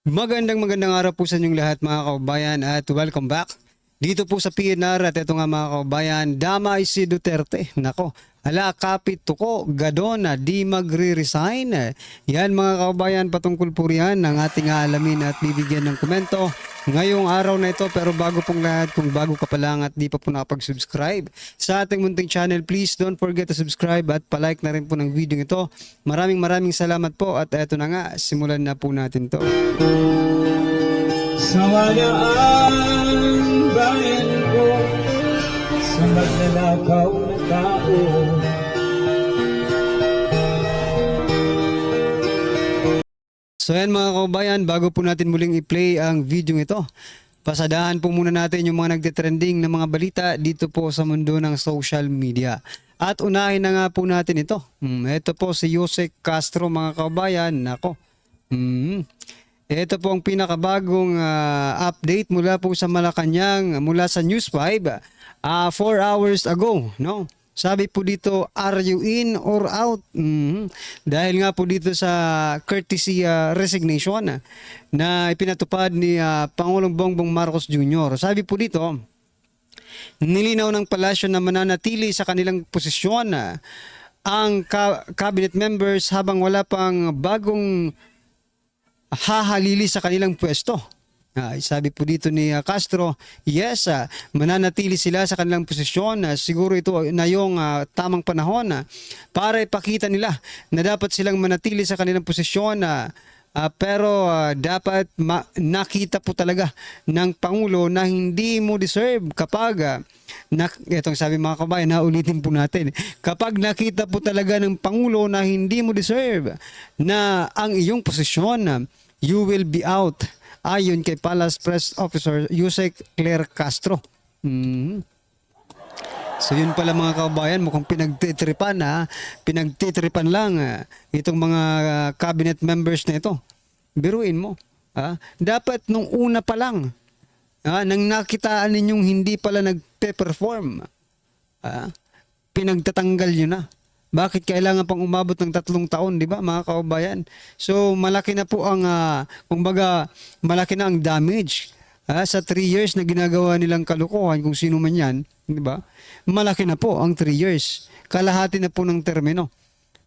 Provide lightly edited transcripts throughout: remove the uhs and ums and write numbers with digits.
Magandang araw po sa inyong lahat mga kababayan at welcome back dito po sa PNR. At ito nga mga kababayan, damay si Duterte. Nako, ala kapit tuko, gadon na di magre-resign. Yan mga kababayan, patungkol po riyan ng ating aalamin at bibigyan ng komento ngayong araw na ito. Pero bago pong lahat, kung bago ka pa lang at di pa po nakapag-subscribe sa ating munting channel, please don't forget to subscribe at palike na rin po ng video ito. Maraming salamat po at eto na nga, simulan na po natin to. Sawayaan bayan ko sa magnanakaw na tao. So yan mga kababayan, bago po natin muling i-play ang video ito, pasadahan po muna natin yung mga nagtitrending na mga balita dito po sa mundo ng social media. At unahin na nga po natin ito. Ito po si Yusek Castro mga kababayan. Nako. Ito po ang pinakabagong update mula po sa Malacanang, mula sa News 5 4 hours ago, no? Sabi po dito, are you in or out? Dahil nga po dito sa courtesy resignation na ipinatupad ni Pangulong Bongbong Marcos Jr. Sabi po dito, nilinaw ng palasyo na mananatili sa kanilang posisyon ang cabinet members habang wala pang bagong hahalili sa kanilang pwesto. Sabi po dito ni Castro, yes, mananatili sila sa kanilang posisyon. Siguro ito na yung tamang panahon para ipakita nila na dapat silang manatili sa kanilang posisyon. Pero dapat nakita po talaga ng Pangulo na hindi mo deserve kapag itong sabi mga kabayan, ulitin po natin, kapag nakita po talaga ng Pangulo na hindi mo deserve na ang iyong posisyon, you will be out. Ayon kay Palace Press Officer Yusek Claire Castro. So yun pala mga kababayan, mukhang pinagtitripan lang itong mga cabinet members na ito. Biruin mo. Dapat nung una pa lang, nang nakitaan ninyong hindi pala nagpe-perform, pinagtatanggal nyo na. Bakit kailangan pang umabot ng 3 taon, di ba mga kababayan? So malaki na po ang, kumbaga, malaki na ang damage sa 3 years na ginagawa nilang kalukuhan, kung sino man yan, di ba? Malaki na po ang 3 years. Kalahati na po ng termino.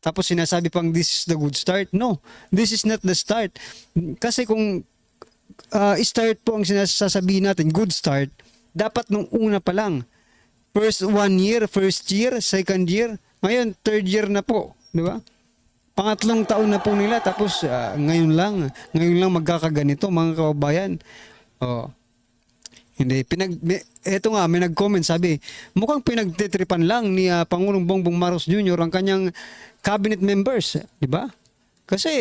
Tapos sinasabi pang this is the good start. No, this is not the start. Kasi kung start po ang sinasabihin natin, good start, dapat nung una pa lang. First 1 year, first year, second year, ngayon, 3rd year na po, di ba? Pangatlong taon na po nila, tapos ngayon lang magkakaganito mga kababayan. Hindi, eto nga, may nag-comment, sabi, mukhang pinagtitripan lang ni Pangulong Bongbong Marcos Jr. ang kanyang cabinet members, di ba? Kasi,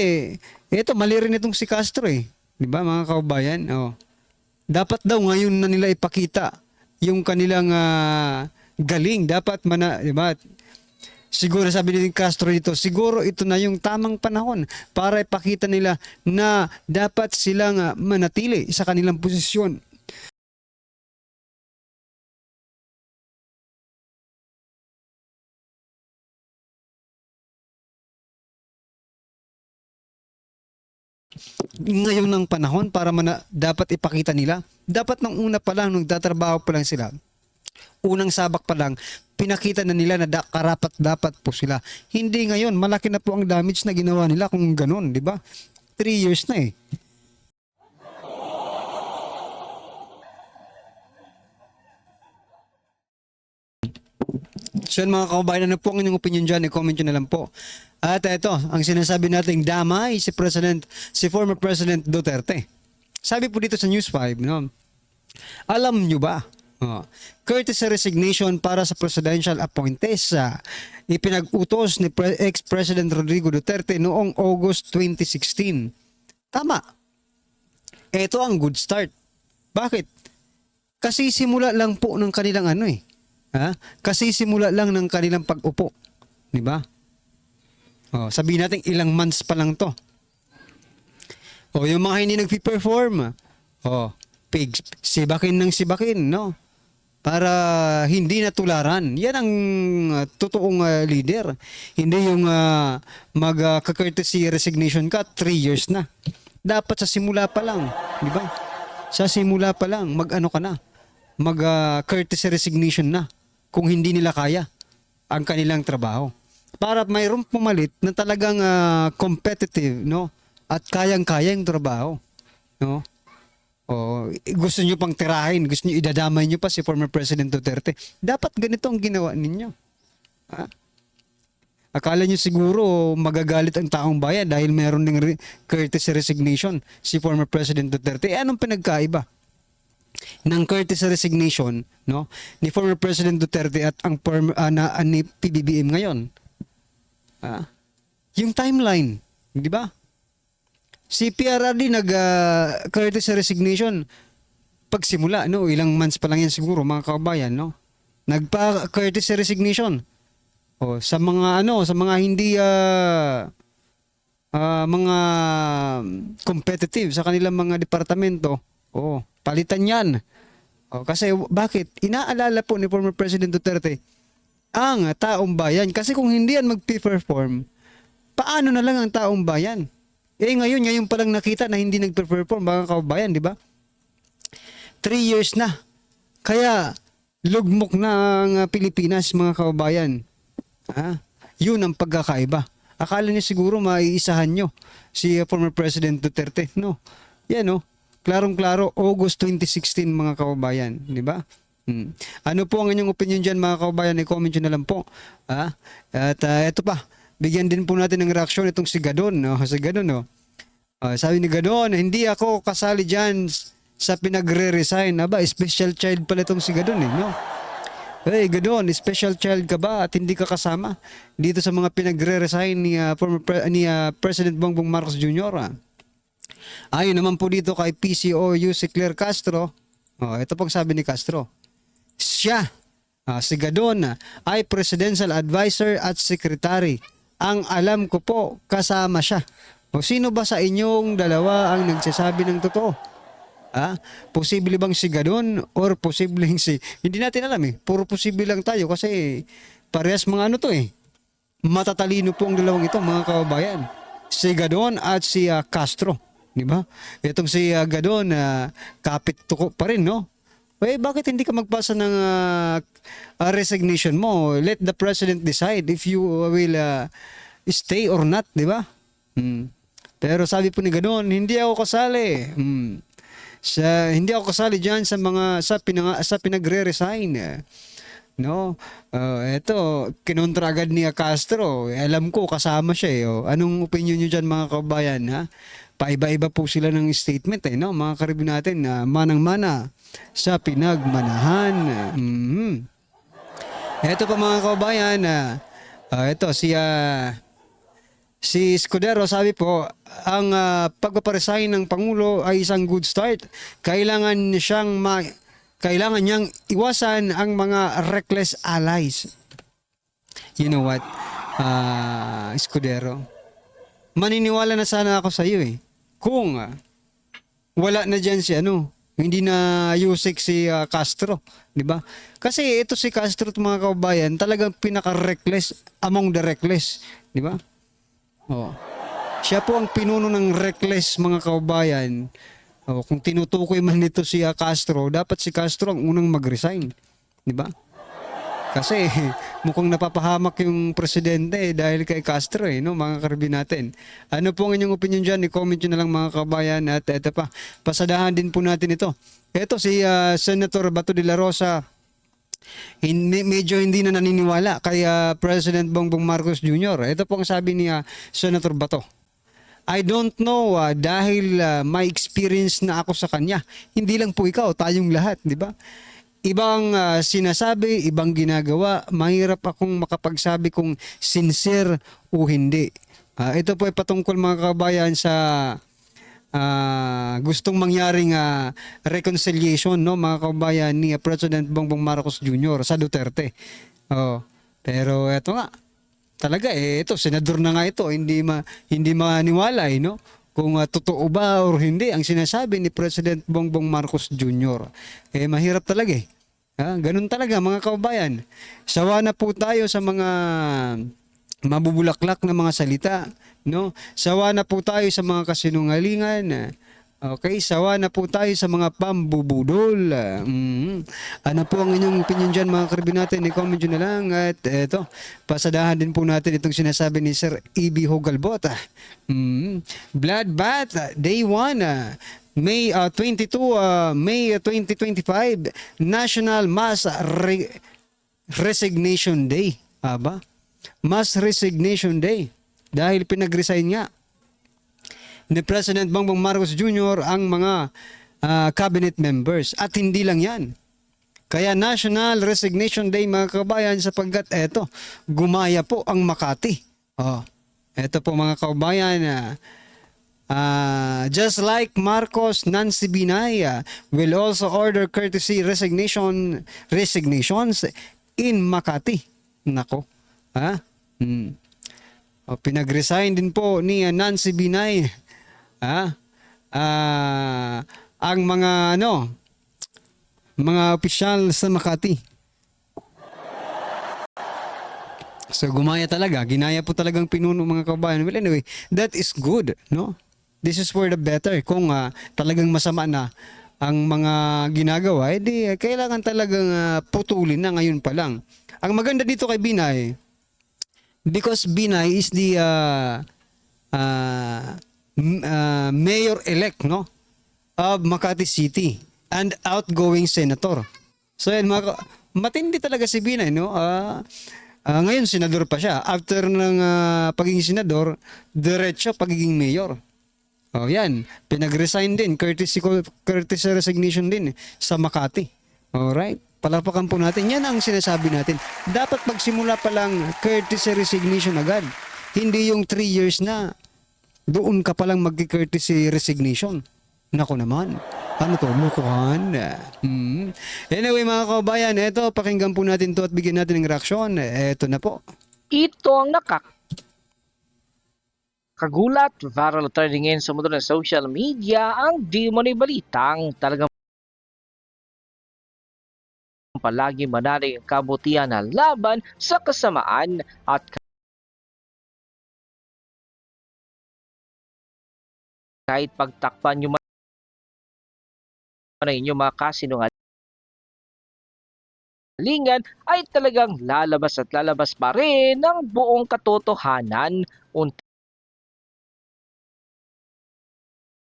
eto, mali rin itong si Castro di ba mga kababayan? Dapat daw ngayon na nila ipakita yung kanilang galing, dapat di ba? Siguro sabi ni Castro dito, siguro ito na yung tamang panahon para ipakita nila na dapat silang manatili sa kanilang posisyon. Ngayon ng panahon para dapat ipakita nila, dapat nung una pa lang, nung tatrabaho pa lang sila, unang sabak pa lang, pinakita na nila na karapat dapat po sila. Hindi ngayon, malaki na po ang damage na ginawa nila kung ganun, di ba? 3 years na So mga kababayan, ano po ang inyong opinion dyan? I-comment nyo na lang po. At ito, ang sinasabi nating damay si former President Duterte. Sabi po dito sa News 5, no? Alam nyo ba? Courtesy resignation para sa presidential appointees ipinag-utos ni ex-President Rodrigo Duterte noong August 2016. Tama. Ito ang good start. Bakit? Kasi simula lang po ng kanilang Kasi simula lang ng kanilang pag-upo. Di ba? Sabihin natin ilang months pa lang to. Yung mga hindi nagpi-perform. Sibakin ng sibakin, no? Para hindi natularan. Yan ang totoong leader. Hindi yung mag-courtesy resignation ka, 3 years na. Dapat sa simula pa lang, di ba? Sa simula pa lang, mag-ano ka na, mag-courtesy resignation na kung hindi nila kaya ang kanilang trabaho. Para mayroong pumalit na talagang competitive, no? At kayang-kaya yung trabaho, no? O, gusto nyo pang tirahin, gusto nyo idadamay nyo pa si former President Duterte. Dapat ganito ang ginawa ninyo. Ha? Akala nyo siguro magagalit ang taong bayan dahil meron ng courtesy resignation si former President Duterte. Anong pinagkaiba ng courtesy resignation, no, ni former President Duterte at ang ni PBBM ngayon? Yung timeline, di ba? Si PRRD courtesy resignation pagsimula, no, ilang months pa lang yan siguro mga kabayan, no. Nagpa-courtesy resignation. O, sa mga hindi mga competitive sa kanilang mga departamento, palitan 'yan. Kasi bakit? Inaalala po ni former President Duterte ang taong bayan, kasi kung hindi yan magpe-perform, paano na lang ang taong bayan? Ngayon pa lang nakita na hindi nagpe-perform mga kabayan, di ba? 3 years na. Kaya lugmok na ang Pilipinas mga kabayan. Yun ang pagkakaiba. Akala niyo siguro maiisahan nyo si former President Duterte. No. Yan, no. Klarong-klaro, August 2016 mga kababayan. Di ba? Ano po ang inyong opinion dyan mga kababayan? I-comment nyo na lang po. At eto pa, bigyan din po natin ng reaksyon itong si Gadon. No? Si Gadon, no. Sabi ni Gadon, hindi ako kasali dyan sa pinagre-resign. Special child pala itong si Gadon, eh. No? Hey, Gadon, special child ka ba at hindi ka kasama dito sa mga pinagre-resign ni President Bongbong Marcos Jr.? Ayon naman po dito kay PCOU si Claire Castro. Ito pong sabi ni Castro. Siya, si Gadon, ay presidential advisor at secretary. Ang alam ko po, kasama siya. Sino ba sa inyong dalawa ang nagsasabi ng totoo? Posible bang si Gadon or posibleng si... Hindi natin alam eh. Puro posible lang tayo kasi parehas mga matatalino po ang dalawang ito mga kababayan. Si Gadon at si Castro. Di ba? Itong si Gadon, kapit tuko pa rin, no? Bakit hindi ka magpasa ng resignation mo? Let the president decide if you will stay or not, di ba? Pero sabi po ni Gadon, hindi ako kasali. Hindi ako kasali diyan sa pinagre-resign. No? Ito, kinontra agad ni Castro. Alam ko kasama siya eh. Anong opinion niyo diyan mga kababayan, ha? Paiba-iba po sila ng statement eh, no? Mga karibin natin na manang-mana sa pinagmanahan. Ito pa mga kababayan, ito si Escudero sabi po, ang pagpaparesign ng Pangulo ay isang good start. Kailangan niyang iwasan ang mga reckless allies. You know what, Escudero? Maniniwala na sana ako sa iyo eh. Kung wala na diyan si hindi na Yusek si Castro, di ba? Kasi ito si Castro mga kababayan, talagang pinaka-reckless among the reckless, di ba? Siya po ang pinuno ng reckless mga kababayan. Kung tinutukoy man nito si Castro, dapat si Castro ang unang mag-resign. Di ba? Kasi mukhang napapahamak yung presidente dahil kay Castro no, mga karibin natin. Ano po ang inyong opinion dyan? I-comment nyo na lang mga kababayan. At ito pa, pasadahan din po natin ito. Ito si Senator Bato de la Rosa. Medyo hindi na naniniwala kay President Bongbong Marcos Jr. Ito po ang sabi ni Senator Bato. I don't know dahil may experience na ako sa kanya. Hindi lang po ikaw, tayong lahat, di ba? Ibang sinasabi, ibang ginagawa. Mahirap akong makapagsabi kung sincere o hindi. Ito po ay patungkol mga kabayan sa gustong mangyaring reconciliation, no, mga kabayan, ni President Bongbong Marcos Jr. sa Duterte. Pero eto nga, talaga ito senador na nga ito, hindi maniwala no kung totoo ba or hindi ang sinasabi ni President Bongbong Marcos Jr. Mahirap talaga ganun talaga mga kababayan. Sawa na po tayo sa mga mabubulaklak na mga salita, no? Sawa na po tayo sa mga kasinungalingan. Okay, sawa na po tayo sa mga pambubudol. Ano po ang inyong opinion dyan mga karibin natin? I-comment nyo na lang. At eto, pasadahan din po natin itong sinasabi ni Sir E.B. Hogalbot. Bloodbath, Day 1, May 22, May 2025, National Mass Resignation Day. Aba? Mass Resignation Day. Dahil pinag-resign nga ni President Bongbong Marcos Jr. ang mga cabinet members. At hindi lang yan. Kaya National Resignation Day mga kabayan sapagkat eto, gumaya po ang Makati. Eto po mga kabayan, just like Marcos, Nancy Binay will also order courtesy resignations in Makati. Nako. Pinag-resign din po ni Nancy Binay ang mga mga opisyal sa Makati. So gumaya talaga, ginaya po talagang pinuno mga kabayan. Well anyway, that is good, no? This is for the better. Kung talagang masama na ang mga ginagawa, edi kailangan talagang putulin na ngayon pa lang. Ang maganda dito kay Binay, because Binay is the mayor-elect, no, of Makati City and outgoing senator. So yan, matindi talaga si Binay, no? Ngayon senador pa siya. After ng pagiging senador, diretso pagiging mayor. Yan, pinag-resign din, courtesy resignation din sa Makati. Alright, palapakan po natin. Yan ang sinasabi natin. Dapat magsimula pa lang courtesy resignation agad. Hindi yung 3 years na doon ka palang mag-courtesy resignation. Nako naman. Ano to? Mukuhan. Anyway mga kabayan, eto, pakinggan po natin to at bigyan natin ng reaksyon. Eto na po. Ito ang nakakagulat, viral trending ngayon sa mundo ng social media, ang di mo na balitang talagang palagi manalig ang kabutihan na laban sa kasamaan at kahit pagtakpan nyo man na inyong mga kasinungalingan ay talagang lalabas at lalabas pa rin ng buong katotohanan.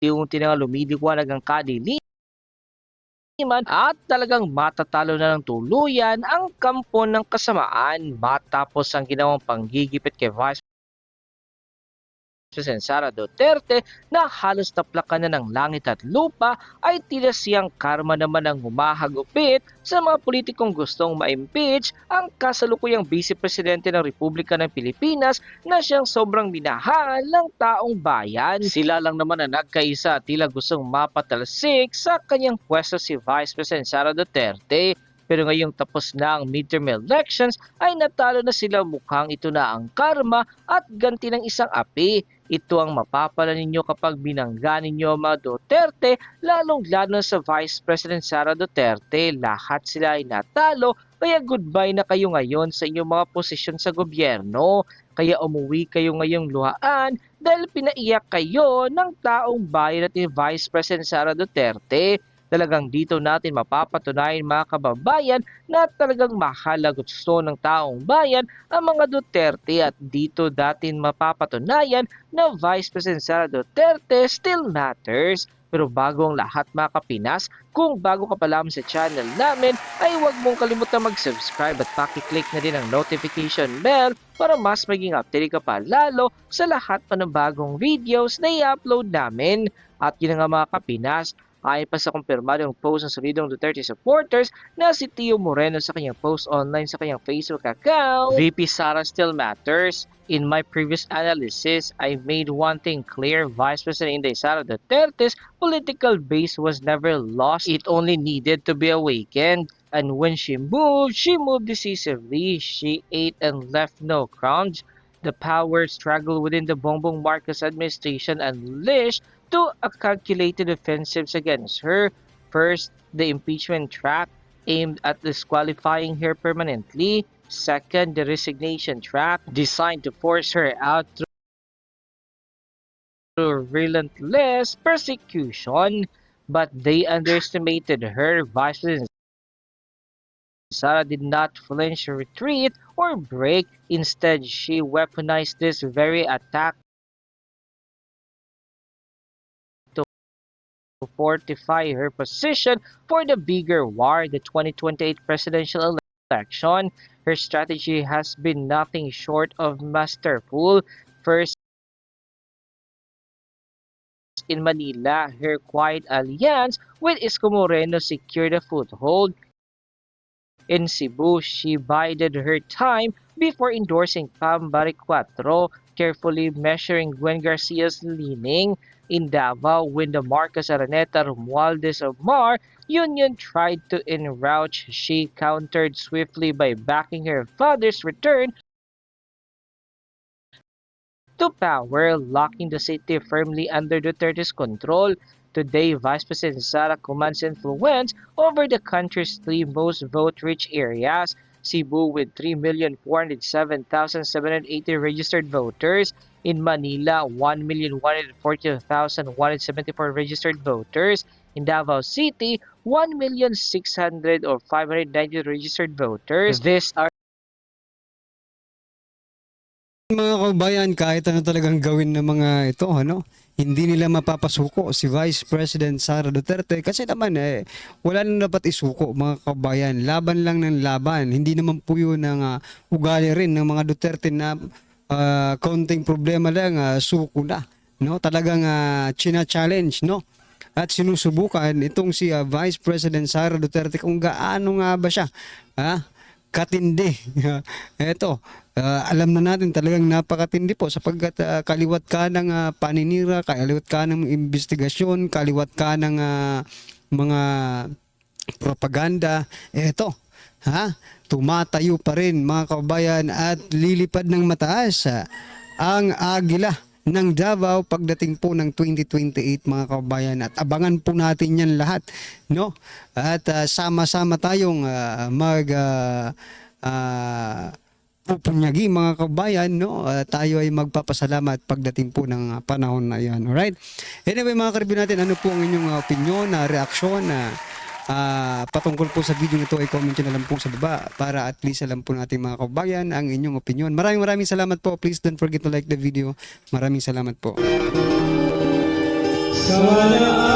Unti-unti na lumiliwanag ang kadiliman at talagang matatalo na ng tuluyan ang kampo ng kasamaan matapos ang ginawang panggigipit kay Vice President Sara Duterte na halos taplakan na ng langit at lupa, ay tila siyang karma naman ang humahagupit sa mga politikong gustong ma-impeach ang kasalukuyang Vice Presidente ng Republika ng Pilipinas na siyang sobrang minahal ng taong bayan. Sila lang naman na nagkaisa at tila gustong mapatalsik sa kanyang pwesto si Vice President Sara Duterte. Pero ngayong tapos na ang midterm elections ay natalo na sila, mukhang ito na ang karma at ganti ng isang api. Ito ang mapapala ninyo kapag binangga ninyo mga Duterte, lalong-lalo sa Vice President Sara Duterte. Lahat sila ay natalo, kaya goodbye na kayo ngayon sa inyong mga posisyon sa gobyerno. Kaya umuwi kayo ngayong luhaan dahil pinaiyak kayo ng taong bayan at ni Vice President Sara Duterte. Talagang dito natin mapapatunayan mga kababayan na talagang mahal at gusto ng taong bayan ang mga Duterte, at dito natin mapapatunayan na Vice President Sara Duterte still matters. Pero bago ang lahat mga kapinas, kung bago ka pa lamang sa channel namin, ay huwag mong kalimutan mag-subscribe at pakiclick na din ang notification bell para mas maging update ka pa lalo sa lahat pa ng bagong videos na i-upload namin. At yun nga mga kapinas, ay pa sa kumpirmadong post ng solidong Duterte supporters na si Tio Moreno sa kanyang post online sa kanyang Facebook account. VP Sara still matters. In my previous analysis, I made one thing clear: Vice President Inday Sara Duterte's political base was never lost. It only needed to be awakened. And when she moved decisively. She ate and left no crumbs. The power struggle within the Bongbong Marcos administration unleashed to a calculated offensives against her. First, the impeachment track aimed at disqualifying her permanently. Second, the resignation trap, designed to force her out through relentless persecution, but they underestimated her. Vice President Sara did not flinch, retreat, or break. Instead, she weaponized this very attack to fortify her position for the bigger war, the 2028 presidential election. Her strategy has been nothing short of masterful. First, in Manila, her quiet alliance with Isko Moreno secured a foothold. In Cebu, she bided her time before endorsing Pambari Cuatro, carefully measuring Gwen Garcia's leaning. In Davao, when the Marcos Araneta Romualdez of Mar Union tried to enrouch, she countered swiftly by backing her father's return to power, locking the city firmly under Duterte's control. Today, Vice President Sara commands influence over the country's three most vote-rich areas: Cebu with 3,407,780 registered voters, in Manila 1,140,174 registered voters, in Davao City 1,600,000 or 590 registered voters. These are Mga kabayan, kahit ano talagang gawin ng mga ito, hindi nila mapapasuko si Vice President Sara Duterte kasi naman wala nang dapat isuko, mga kabayan. Laban lang ng laban. Hindi naman po yun ang ugali rin ng mga Duterte na konting problema lang, suko na. No? Talagang china-challenge, no? At sinusubukan itong si Vice President Sara Duterte kung gaano nga ba siya katindi. Eto, alam na natin talagang napakatindi po sapagkat kaliwat ka ng paninira, kaliwat ka ng investigasyon, kaliwat ka ng mga propaganda. Eto, tumatayo pa rin, mga kabayan, at lilipad ng mataas ang agila ng Davao pagdating po ng 2028, mga kabayan, at abangan po natin yan lahat, no? At sama-sama tayong pupunyagi, mga kabayan, no? Tayo ay magpapasalamat pagdating po ng panahon na yan. Alright? Anyway, mga karibin natin, ano po ang inyong opinion, reaksyon patungkol po sa video nito, ay comment nyo na lang po sa baba para at least alam po natin, mga kabayan, ang inyong opinion. Maraming salamat po. Please don't forget to like the video. Maraming salamat po. Sana